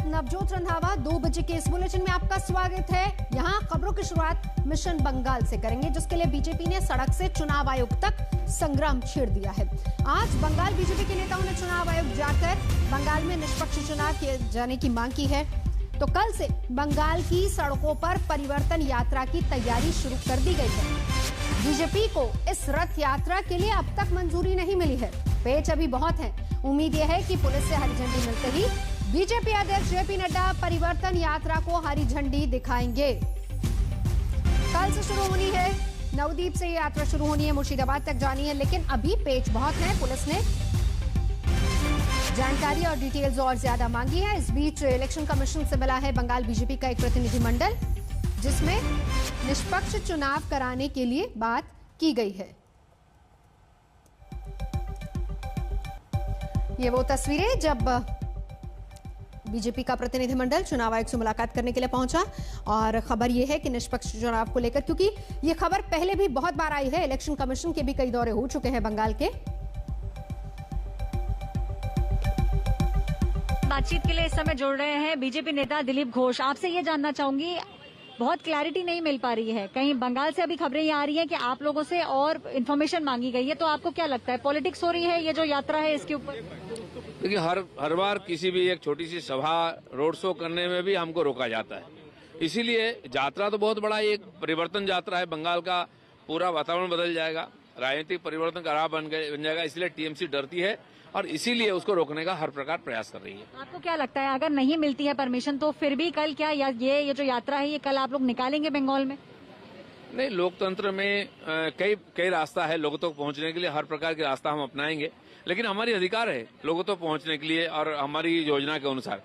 नवजोत रंधावा 2 बजे के इस बुलेटिन में आपका स्वागत है। यहाँ खबरों की शुरुआत मिशन बंगाल से करेंगे, जिसके लिए बीजेपी ने सड़क से चुनाव आयोग तक संग्राम छेड़ दिया है। आज बंगाल बीजेपी के नेताओं ने चुनाव आयोग जाकर बंगाल में निष्पक्ष चुनाव किए जाने की मांग की है। तो कल से बंगाल की सड़कों पर परिवर्तन यात्रा की तैयारी शुरू कर दी गई है। बीजेपी को इस रथ यात्रा के लिए अब तक मंजूरी नहीं मिली है। पेच अभी बहुत है। उम्मीद यह है कि पुलिस से हरी झंडी मिलते ही बीजेपी अध्यक्ष जेपी नड्डा परिवर्तन यात्रा को हरी झंडी दिखाएंगे। कल से शुरू होनी है, नवद्वीप से यात्रा शुरू होनी है, मुर्शिदाबाद तक जानी है, लेकिन अभी पेच बहुत है। पुलिस ने जानकारी और डिटेल्स और ज्यादा मांगी है। इस बीच इलेक्शन कमीशन से मिला है बंगाल बीजेपी का एक प्रतिनिधिमंडल, जिसमें निष्पक्ष चुनाव कराने के लिए बात की गई है। ये वो तस्वीरें जब बीजेपी का प्रतिनिधिमंडल चुनाव आयोग से मुलाकात करने के लिए पहुंचा। और खबर यह है कि निष्पक्ष चुनाव को लेकर, क्योंकि ये खबर पहले भी बहुत बार आई है, इलेक्शन कमीशन के भी कई दौरे हो चुके हैं बंगाल के। बातचीत के लिए इस समय जुड़ रहे हैं बीजेपी नेता दिलीप घोष। आपसे ये जानना चाहूंगी, बहुत क्लैरिटी नहीं मिल पा रही है, कहीं बंगाल से अभी खबरें ये आ रही हैं कि आप लोगों से और इन्फॉर्मेशन मांगी गई है, तो आपको क्या लगता है, पॉलिटिक्स हो रही है ये जो यात्रा है इसके ऊपर? देखिए, हर बार किसी भी एक छोटी सी सभा रोड शो करने में भी हमको रोका जाता है। इसीलिए यात्रा तो बहुत बड़ा एक परिवर्तन यात्रा है। बंगाल का पूरा वातावरण बदल जाएगा, राजनीतिक परिवर्तन का राह बन जाएगा। इसलिए टीएमसी डरती है और इसीलिए उसको रोकने का हर प्रकार प्रयास कर रही है। आपको क्या लगता है, अगर नहीं मिलती है परमिशन तो फिर भी कल क्या ये जो यात्रा है ये कल आप लोग निकालेंगे बंगाल में? नहीं, लोकतंत्र में कई रास्ता है लोगों तक पहुंचने के लिए। हर प्रकार के रास्ता हम अपनाएंगे, लेकिन हमारी अधिकार है लोगों तक पहुंचने के लिए और हमारी योजना के अनुसार।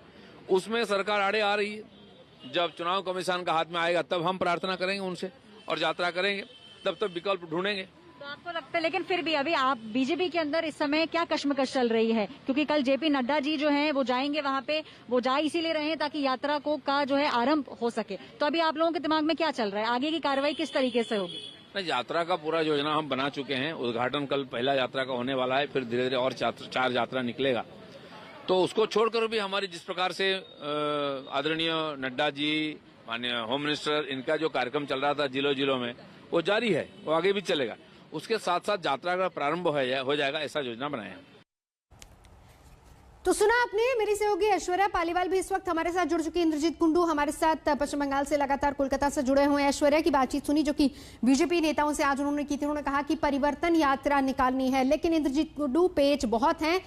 उसमें सरकार आड़े आ रही है। जब चुनाव कमीशन का हाथ में आएगा तब हम प्रार्थना करेंगे उनसे और यात्रा करेंगे, तब तक विकल्प ढूंढेंगे। तो आपको लगता है, लेकिन फिर भी अभी आप बीजेपी के अंदर इस समय क्या कश्मकश चल रही है? क्योंकि कल जेपी नड्डा जी जो हैं वो जाएंगे वहां पे, वो जा इसीलिए रहे हैं ताकि यात्रा का जो है आरंभ हो सके। तो अभी आप लोगों के दिमाग में क्या चल रहा है, आगे की कार्रवाई किस तरीके से होगी? यात्रा का पूरा योजना हम बना चुके हैं। उद्घाटन कल पहला यात्रा का होने वाला है, फिर धीरे धीरे और 4 यात्रा निकलेगा। तो उसको छोड़कर भी हमारी जिस प्रकार से आदरणीय नड्डा जी, माननीय होम मिनिस्टर, इनका जो कार्यक्रम चल रहा था जिलों में, वो जारी है, वो आगे भी चलेगा। उसके साथ साथ यात्रा का प्रारंभ हो जाएगा, ऐसा योजना बनाया है। तो सुना आपने, मेरी सहयोगी ऐश्वर्या पालीवाल भी इस वक्त हमारे साथ जुड़ चुकी। इंद्रजीत कुंडू हमारे साथ पश्चिम बंगाल से लगातार कोलकाता से जुड़े हुए हैं। ऐश्वर्या की बातचीत सुनी जो कि बीजेपी नेताओं से आज उन्होंने की थी। उन्होंने कहा कि परिवर्तन यात्रा निकालनी है, लेकिन इंद्रजीत कुंडू पेच बहुत हैं।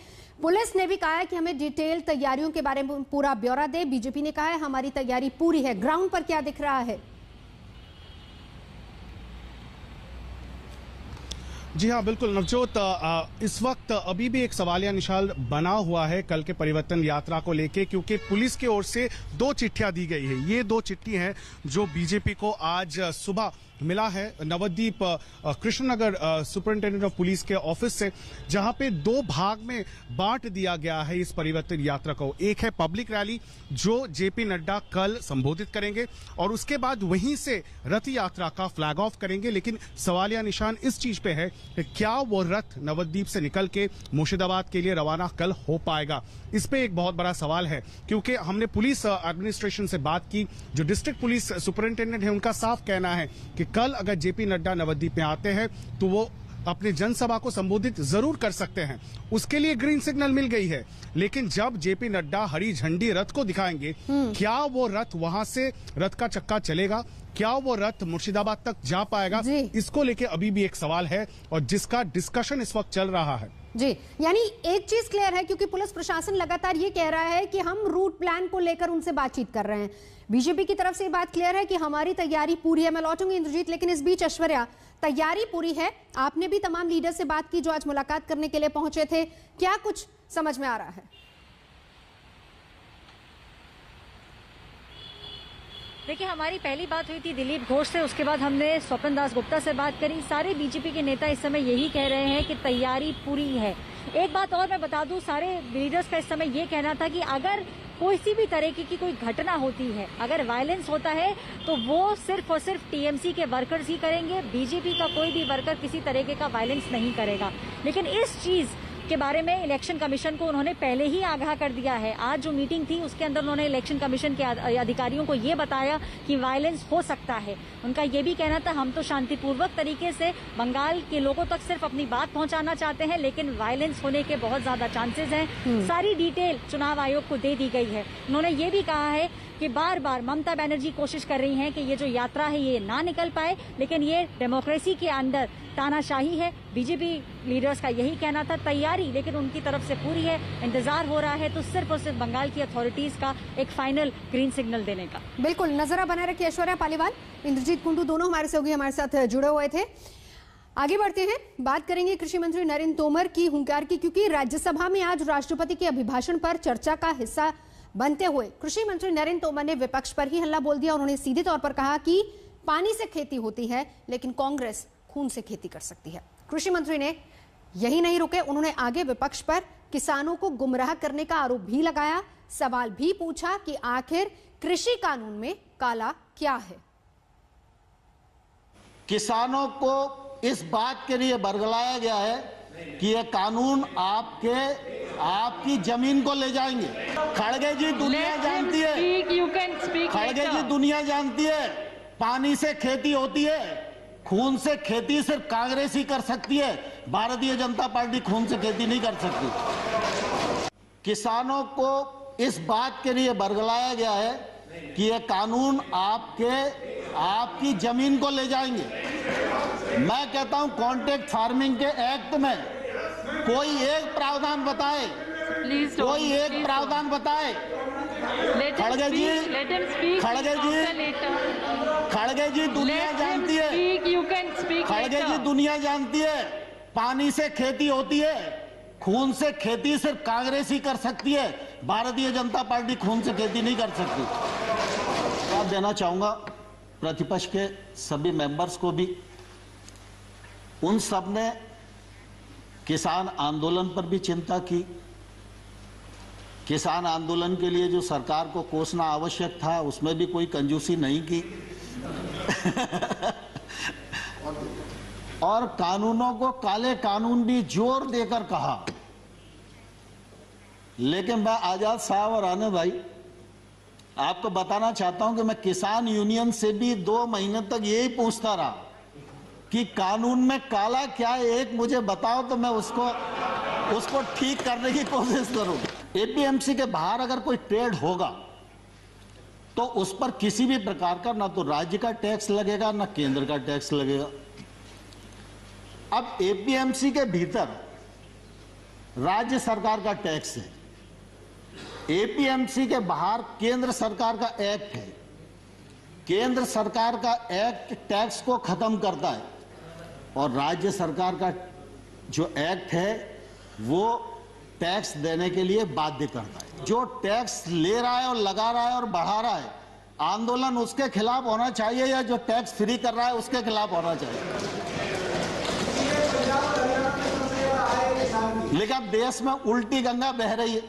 पुलिस ने भी कहा है कि हमें डिटेल तैयारियों के बारे में पूरा ब्यौरा दे। बीजेपी ने कहा है हमारी तैयारी पूरी है। ग्राउंड पर क्या दिख रहा है? जी हाँ, बिल्कुल नवजोत, इस वक्त अभी भी एक सवालिया निशान बना हुआ है कल के परिवर्तन यात्रा को लेके, क्योंकि पुलिस की ओर से 2 चिट्ठियां दी गई है। ये 2 चिट्ठी हैं जो बीजेपी को आज सुबह मिला है Nabadwip Krishnanagar superintendent of police के ऑफिस से, जहां पे 2 भाग में बांट दिया गया है इस परिवर्तन यात्रा को। एक है पब्लिक रैली जो जेपी नड्डा कल संबोधित करेंगे और उसके बाद वहीं से रथ यात्रा का फ्लैग ऑफ करेंगे। लेकिन सवालिया निशान इस चीज पे है कि क्या वो रथ नवद्वीप से निकल के मुर्शिदाबाद के लिए रवाना कल हो पाएगा। इस पे एक बहुत बड़ा सवाल है, क्योंकि हमने पुलिस एडमिनिस्ट्रेशन से बात की। जो डिस्ट्रिक्ट पुलिस सुपरिंटेंडेंट है उनका साफ कहना है कि कल अगर जेपी नड्डा नवद्वीप में आते हैं तो वो अपने जनसभा को संबोधित जरूर कर सकते हैं, उसके लिए ग्रीन सिग्नल मिल गई है। लेकिन जब जेपी नड्डा हरी झंडी रथ को दिखाएंगे, क्या वो रथ वहां से रथ का चक्का चलेगा, क्या वो रथ मुर्शिदाबाद तक जा पाएगा, इसको लेके अभी भी एक सवाल है और जिसका डिस्कशन इस वक्त चल रहा है। जी, यानी एक चीज क्लियर है, क्योंकि पुलिस प्रशासन लगातार ये कह रहा है कि हम रूट प्लान को लेकर उनसे बातचीत कर रहे हैं। बीजेपी की तरफ से ये बात क्लियर है कि हमारी तैयारी पूरी है। मैं लौटूंगी इंद्रजीत, लेकिन इस बीच ऐश्वर्या, तैयारी पूरी है। आपने भी तमाम लीडर से बात की जो आज मुलाकात करने के लिए पहुंचे थे, क्या कुछ समझ में आ रहा है? देखिए, हमारी पहली बात हुई थी दिलीप घोष से, उसके बाद हमने स्वपन दास गुप्ता से बात करी। सारे बीजेपी के नेता इस समय यही कह रहे हैं कि तैयारी पूरी है। एक बात और मैं बता दूं, सारे लीडर्स का इस समय ये कहना था कि अगर कोई सी भी तरीके की कोई घटना होती है, अगर वायलेंस होता है तो वो सिर्फ और सिर्फ टीएमसी के वर्कर्स ही करेंगे, बीजेपी का कोई भी वर्कर किसी तरीके का वायलेंस नहीं करेगा। लेकिन इस चीज इसके बारे में इलेक्शन कमीशन को उन्होंने पहले ही आगाह कर दिया है। आज जो मीटिंग थी उसके अंदर उन्होंने इलेक्शन कमीशन के अधिकारियों को ये बताया कि वायलेंस हो सकता है। उनका ये भी कहना था हम तो शांतिपूर्वक तरीके से बंगाल के लोगों तक सिर्फ अपनी बात पहुंचाना चाहते हैं, लेकिन वायलेंस होने के बहुत ज्यादा चांसेस हैं। सारी डिटेल चुनाव आयोग को दे दी गई है। उन्होंने ये भी कहा है कि बार बार ममता बनर्जी कोशिश कर रही हैं कि ये जो यात्रा है ये ना निकल पाए, लेकिन ये डेमोक्रेसी के अंदर तानाशाही है। बीजेपी लीडर्स का यही कहना था, तैयारी लेकिन उनकी तरफ से पूरी है, इंतजार हो रहा है तो सिर्फ और सिर्फ बंगाल की अथॉरिटीज का एक फाइनल ग्रीन सिग्नल देने का। बिल्कुल, नजर बनाए रखिए। ऐश्वर्या पालीवाल, इंद्रजीत कुंडू दोनों हमारे साथ जुड़े हुए थे। आगे बढ़ते हैं, बात करेंगे कृषि मंत्री नरेंद्र तोमर की हुंकार की, क्योंकि राज्यसभा में आज राष्ट्रपति के अभिभाषण पर चर्चा का हिस्सा बनते हुए कृषि मंत्री नरेंद्र तोमर ने विपक्ष पर ही हल्ला बोल दिया। उन्होंने सीधे तौर पर कहा कि पानी से खेती होती है लेकिन कांग्रेस खून से खेती कर सकती है। कृषि मंत्री ने यही नहीं रुके, उन्होंने आगे विपक्ष पर किसानों को गुमराह करने का आरोप भी लगाया, सवाल भी पूछा कि आखिर कृषि कानून में काला क्या है। किसानों को इस बात के लिए बरगलाया गया है कि ये कानून आपकी जमीन को ले जाएंगे। खड़गे जी दुनिया जानती है, खड़गे जी दुनिया जानती है, पानी से खेती होती है, खून से खेती सिर्फ कांग्रेस ही कर सकती है। भारतीय जनता पार्टी खून से खेती नहीं कर सकती। किसानों को इस बात के लिए बरगलाया गया है कि ये कानून आपकी जमीन को ले जाएंगे। मैं कहता हूं कॉन्ट्रैक्ट फार्मिंग के एक्ट में कोई एक प्रावधान बताए, कोई एक प्रावधान बताए। खड़गे जी दुनिया जानती है, खड़गे जी दुनिया जानती है, पानी से खेती होती है, खून से खेती सिर्फ कांग्रेस ही कर सकती है। भारतीय जनता पार्टी खून से खेती नहीं कर सकती। जवाब देना चाहूंगा प्रतिपक्ष के सभी मेंबर्स को भी। उन सब ने किसान आंदोलन पर भी चिंता की। किसान आंदोलन के लिए जो सरकार को कोसना आवश्यक था उसमें भी कोई कंजूसी नहीं की और कानूनों को काले कानून भी जोर देकर कहा। लेकिन मैं आजाद साहब और आने भाई आपको बताना चाहता हूं कि मैं किसान यूनियन से भी 2 महीने तक यही पूछता रहा कि कानून में काला क्या है, एक मुझे बताओ तो मैं उसको ठीक करने की कोशिश करूं। एपीएमसी के बाहर अगर कोई ट्रेड होगा तो उस पर किसी भी प्रकार का ना तो राज्य का टैक्स लगेगा ना केंद्र का टैक्स लगेगा। अब एपीएमसी के भीतर राज्य सरकार का टैक्स है, एपीएमसी के बाहर केंद्र सरकार का एक्ट है। केंद्र सरकार का एक्ट टैक्स को खत्म करता है और राज्य सरकार का जो एक्ट है वो टैक्स देने के लिए बाध्य करता है। जो टैक्स ले रहा है और लगा रहा है और बढ़ा रहा है, आंदोलन उसके खिलाफ होना चाहिए या जो टैक्स फ्री कर रहा है उसके खिलाफ होना चाहिए। लेकिन अब देश में उल्टी गंगा बह रही है।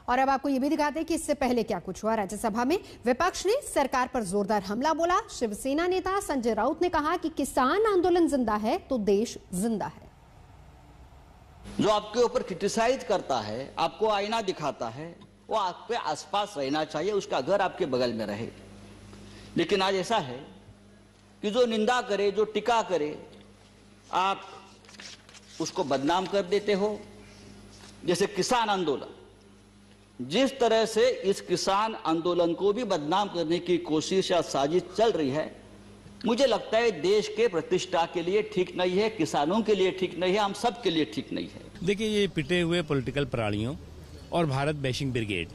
और अब आपको ये भी दिखाते हैं कि इससे पहले क्या कुछ हुआ। राज्यसभा में विपक्ष ने सरकार पर जोरदार हमला बोला। शिवसेना नेता संजय राउत ने कहा कि किसान आंदोलन जिंदा है तो देश जिंदा है। जो आपके ऊपर क्रिटिसाइज करता है, आपको आईना दिखाता है, वो आपके आसपास रहना चाहिए, उसका घर आपके बगल में रहे। लेकिन आज ऐसा है कि जो निंदा करे, जो टीका करे, आप उसको बदनाम कर देते हो। जैसे किसान आंदोलन, जिस तरह से इस किसान आंदोलन को भी बदनाम करने की कोशिश या साजिश चल रही है, मुझे लगता है देश के प्रतिष्ठा के लिए ठीक नहीं है, किसानों के लिए ठीक नहीं है, हम सब के लिए ठीक नहीं है। देखिए, ये पिटे हुए पॉलिटिकल प्राणियों और भारत बैशिंग ब्रिगेड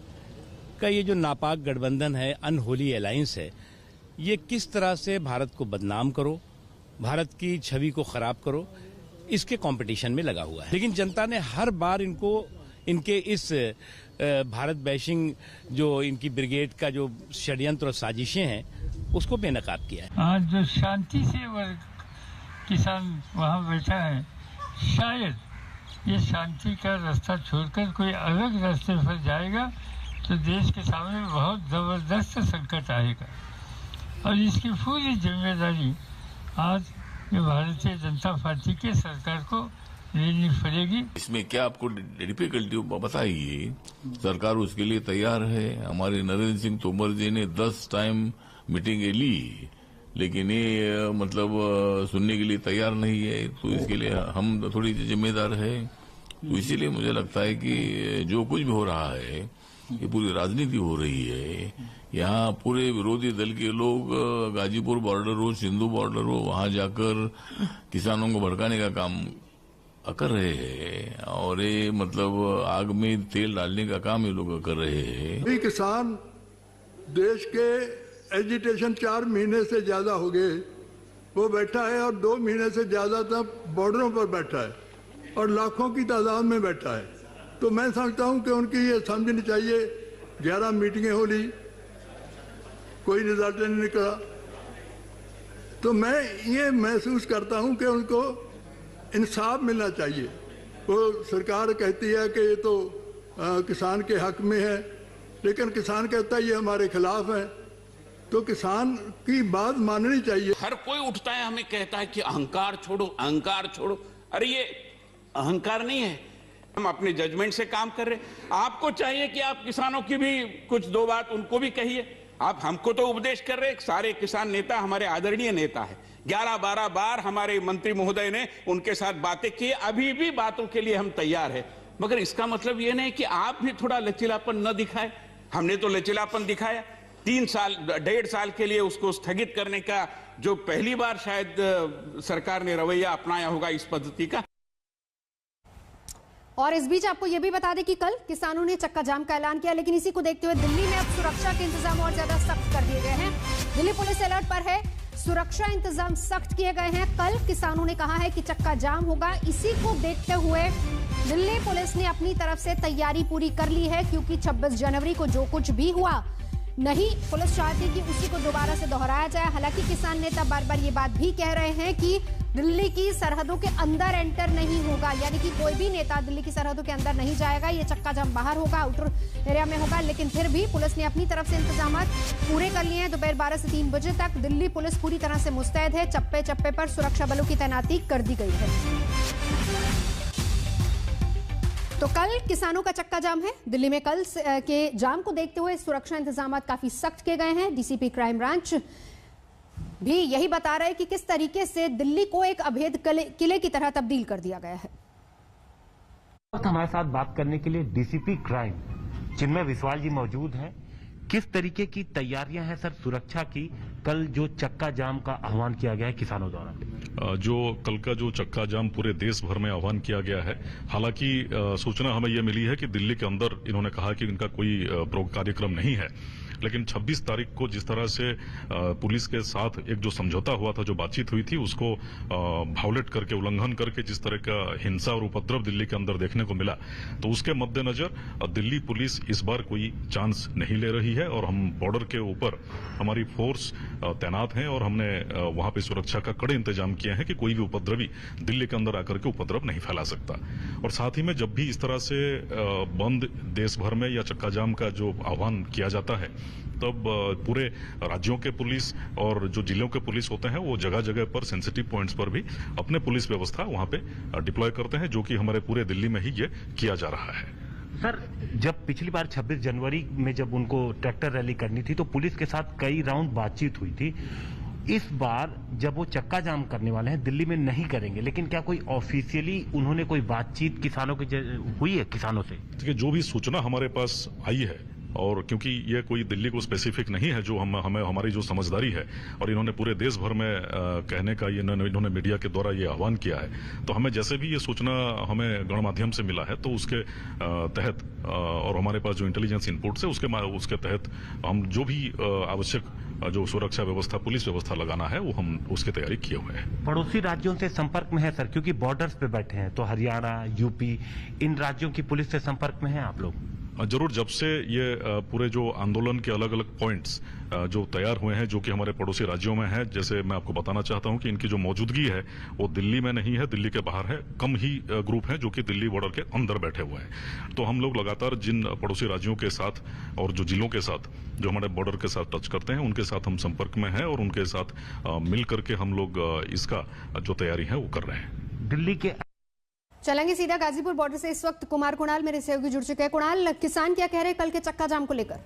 का ये जो नापाक गठबंधन है, अनहोली अलायंस है, ये किस तरह से भारत को बदनाम करो, भारत की छवि को खराब करो, इसके कंपटीशन में लगा हुआ है। लेकिन जनता ने हर बार इनके इस भारत बैशिंग जो इनकी ब्रिगेड का जो षड्यंत्र और साजिशें हैं उसको बेनकाब किया है। आज जो शांति से वर्ग किसान वहाँ बैठा है, शायद ये शांति का रास्ता छोड़कर कोई अलग रास्ते पर जाएगा तो देश के सामने बहुत जबरदस्त संकट आएगा। और इसकी पूरी जिम्मेदारी आज ये भारतीय जनता पार्टी के सरकार को लेनी पड़ेगी। इसमें क्या आपको डिफिकल्टी बताइए, सरकार उसके लिए तैयार है। हमारे नरेंद्र सिंह तोमर जी ने 10 टाइम मीटिंग ली, लेकिन ये मतलब सुनने के लिए तैयार नहीं है। तो इसके लिए हम थोड़ी जिम्मेदार है। तो इसीलिए मुझे लगता है कि जो कुछ भी हो रहा है, ये पूरी राजनीति हो रही है। यहाँ पूरे विरोधी दल के लोग गाजीपुर बॉर्डर हो, सिंधु बॉर्डर हो, वहां जाकर किसानों को भड़काने का काम कर रहे हैं और ये मतलब आग में तेल डालने का काम ये लोग कर रहे हैं। किसान देश के एजिटेशन 4 महीने से ज्यादा हो गए, वो बैठा है और 2 महीने से ज्यादा तक बॉर्डरों पर बैठा है और लाखों की तादाद में बैठा है। तो मैं समझता हूं कि उनकी ये समझनी चाहिए, 11 मीटिंगें हो ली, कोई रिजल्ट नहीं निकला। तो मैं ये महसूस करता हूं कि उनको इंसाफ मिलना चाहिए। वो सरकार कहती है कि ये तो किसान के हक में है, लेकिन किसान कहता है ये हमारे खिलाफ है। तो किसान की बात माननी चाहिए। हर कोई उठता है, हमें कहता है कि अहंकार छोड़ो, अहंकार छोड़ो। अरे ये अहंकार नहीं है, हम अपने जजमेंट से काम कर रहे हैं। आपको चाहिए कि आप किसानों की भी कुछ 2 बात उनको भी कहिए। आप हमको तो उपदेश कर रहे हैं। सारे किसान नेता हमारे आदरणीय नेता है, 11-12 बार हमारे मंत्री महोदय ने उनके साथ बातें की। अभी भी बातों के लिए हम तैयार हैं, मगर इसका मतलब ये नहीं कि आप भी थोड़ा लचीलापन न दिखाए। हमने तो लचीलापन दिखाया। 3 साल 1.5 साल के लिए उसको स्थगित करने का जो पहली बार शायद सरकार ने रवैया अपनाया होगा इस पद्धति का। और इस बीच आपको यह भी बता दें कि कल किसानों ने चक्का जाम का ऐलान किया, लेकिन इसी को देखते हुए दिल्ली में अब सुरक्षा के इंतजाम और ज्यादा सख्त कर दिए गए हैं। दिल्ली पुलिस अलर्ट पर है, सुरक्षा इंतजाम सख्त किए गए हैं। कल किसानों ने कहा है कि चक्का जाम होगा, इसी को देखते हुए दिल्ली पुलिस ने अपनी तरफ से तैयारी पूरी कर ली है, क्योंकि 26 जनवरी को जो कुछ भी हुआ नहीं, पुलिस चाहती कि उसी को दोबारा से दोहराया जाए। हालांकि किसान नेता बार बार ये बात भी कह रहे हैं कि दिल्ली की सरहदों के अंदर एंटर नहीं होगा, यानी कि कोई भी नेता दिल्ली की सरहदों के अंदर नहीं जाएगा। ये चक्का जाम बाहर होगा, आउटर एरिया में होगा। लेकिन फिर भी पुलिस ने अपनी तरफ से इंतजाम पूरे कर लिए हैं। दोपहर 12 से 3 बजे तक दिल्ली पुलिस पूरी तरह से मुस्तैद है। चप्पे चप्पे पर सुरक्षा बलों की तैनाती कर दी गई है। तो कल किसानों का चक्का जाम है दिल्ली में। कल के जाम को देखते हुए सुरक्षा इंतजाम काफी सख्त किए गए हैं। डीसीपी क्राइम ब्रांच भी यही बता रहे हैं कि किस तरीके से दिल्ली को एक अभेद किले की तरह तब्दील कर दिया गया है। हमारे साथ बात करने के लिए डीसीपी क्राइम चिन्मय विश्वाल जी मौजूद हैं। किस तरीके की तैयारियां हैं सर सुरक्षा की? कल जो चक्का जाम का आह्वान किया गया है किसानों द्वारा, जो कल का जो चक्का जाम पूरे देश भर में आह्वान किया गया है, हालांकि सूचना हमें यह मिली है कि दिल्ली के अंदर इन्होंने कहा कि इनका कोई कार्यक्रम नहीं है, लेकिन 26 तारीख को जिस तरह से पुलिस के साथ एक जो समझौता हुआ था, जो बातचीत हुई थी, उसको वायोलेट करके, उल्लंघन करके जिस तरह का हिंसा और उपद्रव दिल्ली के अंदर देखने को मिला, तो उसके मद्देनजर दिल्ली पुलिस इस बार कोई चांस नहीं ले रही है और हम बॉर्डर के ऊपर हमारी फोर्स तैनात हैं और हमने वहां पे सुरक्षा का कड़े इंतजाम किए हैं कि कोई भी उपद्रवी दिल्ली के अंदर आकर के उपद्रव नहीं फैला सकता। और साथ ही में जब भी इस तरह से बंद देश भर में या चक्का जाम का जो आह्वान किया जाता है, तब पूरे राज्यों के पुलिस और जो जिलों के पुलिस होते हैं वो जगह जगह पर सेंसिटिव पॉइंट्स पर भी अपने पुलिस व्यवस्था वहां पे डिप्लॉय करते हैं, जो कि हमारे पूरे दिल्ली में ही ये किया जा रहा है। सर, जब पिछली बार 26 जनवरी में जब उनको ट्रैक्टर रैली करनी थी तो पुलिस के साथ कई राउंड बातचीत हुई थी। इस बार जब वो चक्का जाम करने वाले हैं, दिल्ली में नहीं करेंगे, लेकिन क्या कोई ऑफिशियली उन्होंने कोई बातचीत किसानों की हुई है किसानों से? देखिए, जो भी सूचना हमारे पास आई है, और क्योंकि ये कोई दिल्ली को स्पेसिफिक नहीं है, जो हमें हमारी जो समझदारी है, और इन्होंने पूरे देश भर में कहने का ये इन्होंने मीडिया के द्वारा ये आह्वान किया है, तो हमें जैसे भी ये सूचना हमें गणमाध्यम से मिला है, तो उसके तहत और हमारे पास जो इंटेलिजेंस इनपुट है उसके तहत हम जो भी आवश्यक जो सुरक्षा व्यवस्था, पुलिस व्यवस्था लगाना है, वो हम उसकी तैयारी किए हुए हैं। पड़ोसी राज्यों से संपर्क में है सर, क्योंकि बॉर्डर्स पे बैठे हैं, तो हरियाणा, यूपी, इन राज्यों की पुलिस से संपर्क में है आप लोग? जरूर, जब से ये पूरे जो आंदोलन के अलग अलग पॉइंट्स जो तैयार हुए हैं, जो कि हमारे पड़ोसी राज्यों में हैं, जैसे मैं आपको बताना चाहता हूं कि इनकी जो मौजूदगी है वो दिल्ली में नहीं है, दिल्ली के बाहर है। कम ही ग्रुप हैं जो कि दिल्ली बॉर्डर के अंदर बैठे हुए हैं। तो हम लोग लगातार जिन पड़ोसी राज्यों के साथ और जो जिलों के साथ जो हमारे बॉर्डर के साथ टच करते हैं, उनके साथ हम संपर्क में हैं और उनके साथ मिल करके हम लोग इसका जो तैयारी है वो कर रहे हैं। दिल्ली के चलेंगे सीधा गाजीपुर बॉर्डर से। इस वक्त कुणाल मेरे सहयोगी जुड़ चुके हैं। कुणाल, किसान क्या कह रहे हैं कल के चक्का जाम को लेकर?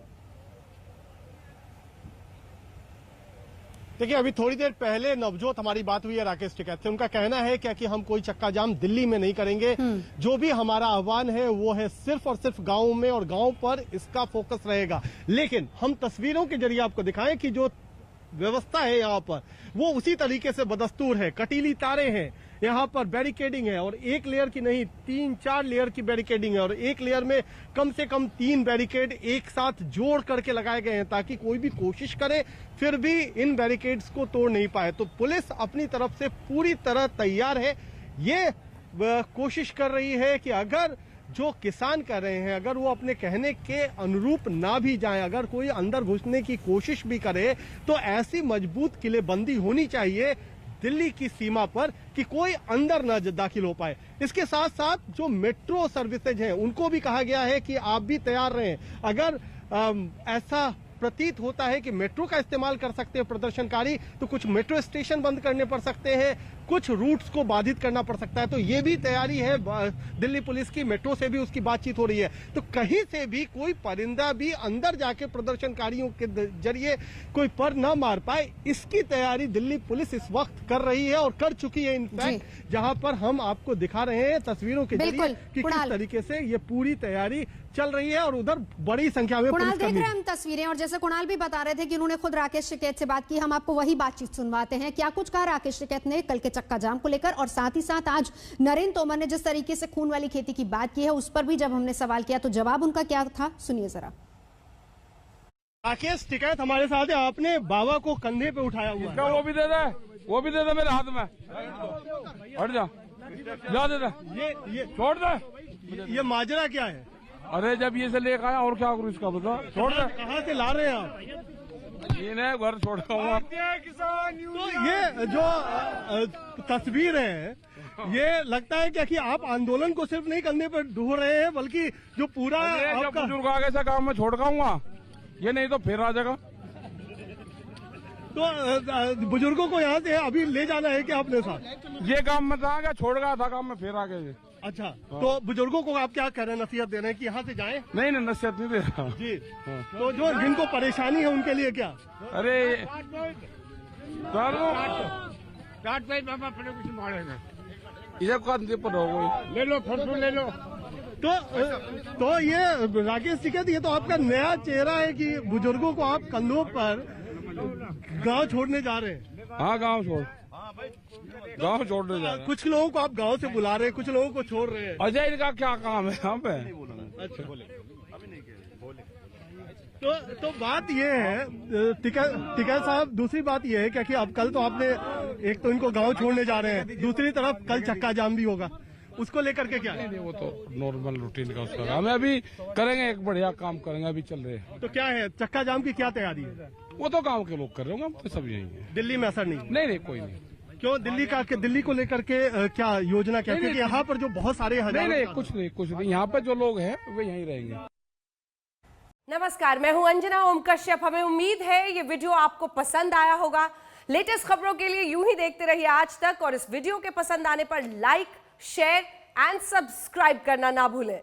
देखिए, अभी थोड़ी देर पहले नवजोत हमारी बात हुई है राकेश टिकैत से। उनका कहना है क्या कि हम कोई चक्का जाम दिल्ली में नहीं करेंगे। जो भी हमारा आह्वान है वो है सिर्फ और सिर्फ गाँव में और गाँव पर इसका फोकस रहेगा। लेकिन हम तस्वीरों के जरिए आपको दिखाएं कि जो व्यवस्था है यहाँ पर वो उसी तरीके से बदस्तूर है। कटीली तारे हैं, यहाँ पर बैरिकेडिंग है और एक लेयर की नहीं 3-4 लेयर की बैरिकेडिंग है और एक लेयर में कम से कम 3 बैरिकेड एक साथ जोड़ करके लगाए गए हैं ताकि कोई भी कोशिश करे फिर भी इन बैरिकेड्स को तोड़ नहीं पाए। तो पुलिस अपनी तरफ से पूरी तरह तैयार है। ये कोशिश कर रही है कि अगर जो किसान कर रहे हैं अगर वो अपने कहने के अनुरूप ना भी जाएं, अगर कोई अंदर घुसने की कोशिश भी करे तो ऐसी मजबूत किलेबंदी होनी चाहिए दिल्ली की सीमा पर कि कोई अंदर न दाखिल हो पाए। इसके साथ साथ जो मेट्रो सर्विसेज हैं उनको भी कहा गया है कि आप भी तैयार रहें। अगर ऐसा प्रतीत होता है कि मेट्रो का इस्तेमाल कर सकते हैं प्रदर्शनकारी तो कुछ मेट्रो स्टेशन बंद करने पड़ सकते हैं, कुछ रूट्स को बाधित करना पड़ सकता है। तो ये भी तैयारी है दिल्ली पुलिस की। मेट्रो से भी उसकी बातचीत हो रही है। तो कहीं से भी कोई परिंदा भी अंदर जाके प्रदर्शनकारियों के जरिए कोई पर न मार पाए, इसकी तैयारी दिल्ली पुलिस इस वक्त कर रही है और कर चुकी है। इनफैक्ट जहां पर हम आपको दिखा रहे हैं तस्वीरों के जरिए कि किस तरीके से ये पूरी तैयारी चल रही है और उधर बड़ी संख्या में कुणाल देख रहे हैं हम तस्वीरें, और जैसे कुणाल भी बता रहे थे कि उन्होंने खुद राकेश टिकैत से बात की, हम आपको वही बातचीत सुनवाते हैं। क्या कुछ कहा राकेश टिकैत ने कल के चक्का जाम को लेकर, और साथ ही साथ आज नरेंद्र तोमर ने जिस तरीके से खून वाली खेती की बात की है उस पर भी जब हमने सवाल किया तो जवाब उनका क्या था, सुनिए जरा। राकेश टिकैत हमारे साथ है। आपने बाबा को कंधे पे उठाया हुआ है। वो भी दे दे, वो भी दे दे मेरे हाथ में। हट जा, जा दे दे, ये छोड़ दे। ये माजरा क्या है? अरे जब ये से लेकर आया और क्या करूँ इसका बता, छोड़ दे। कहाँ से ला रहे हैं आप? इन्हें घर छोड़ा हुआ। तो ये जो तस्वीर है ये लगता है क्या कि आप आंदोलन को सिर्फ नहीं करने पर ढूंढ रहे हैं बल्कि जो पूरा जब बुजुर्ग आगे से काम में छोड़ खाऊंगा ये, नहीं तो फिर आ जाएगा। तो बुजुर्गों को यहाँ से अभी ले जाना है क्या अपने साथ? ये काम में था क्या, छोड़ गया था काम में, फिर आ गए। अच्छा, तो बुजुर्गों को आप क्या कह रहे हैं, नसीहत दे रहे हैं कि यहाँ से जाएं? नहीं नहीं, नसीहत नहीं दे रहा जी। तो जो जिनको परेशानी है उनके लिए क्या? अरे ले लो, फटू ले लो। तो ये राकेश टिकैत, ये तो आपका नया चेहरा है कि बुजुर्गों को आप कंधों पर गांव छोड़ने जा रहे हैं। हाँ, गांव छोड़ने जा रहे हैं। कुछ लोगों को आप गांव से बुला रहे हैं, कुछ लोगों को छोड़ रहे हैं। अजय, इनका क्या काम है यहाँ पे? अच्छा, तो बात ये है टिकैत साहब, दूसरी बात ये है क्या कि अब कल तो आपने एक तो इनको गांव छोड़ने जा रहे हैं, दूसरी तरफ कल चक्का जाम भी होगा, उसको लेकर के क्या? नहीं, वो तो नॉर्मल रूटीन का उसका काम है। अभी करेंगे, एक बढ़िया काम करेंगे, अभी चल रहे हैं। तो क्या है चक्का जाम की क्या तैयारी है? वो तो गाँव के लोग कर रहे होंगे, हम तो सब यही है। दिल्ली में असर नहीं? नहीं, कोई नहीं। क्यों दिल्ली को लेकर के क्या योजना क्या? क्योंकि यहाँ पर जो बहुत सारे नहीं, कुछ नहीं, यहाँ पे जो लोग हैं वे यहीं रहेंगे। नमस्कार, मैं हूं अंजना ओम कश्यप। हमें उम्मीद है ये वीडियो आपको पसंद आया होगा। लेटेस्ट खबरों के लिए यूं ही देखते रहिए आज तक, और इस वीडियो के पसंद आने पर लाइक, शेयर एंड सब्सक्राइब करना ना भूलें।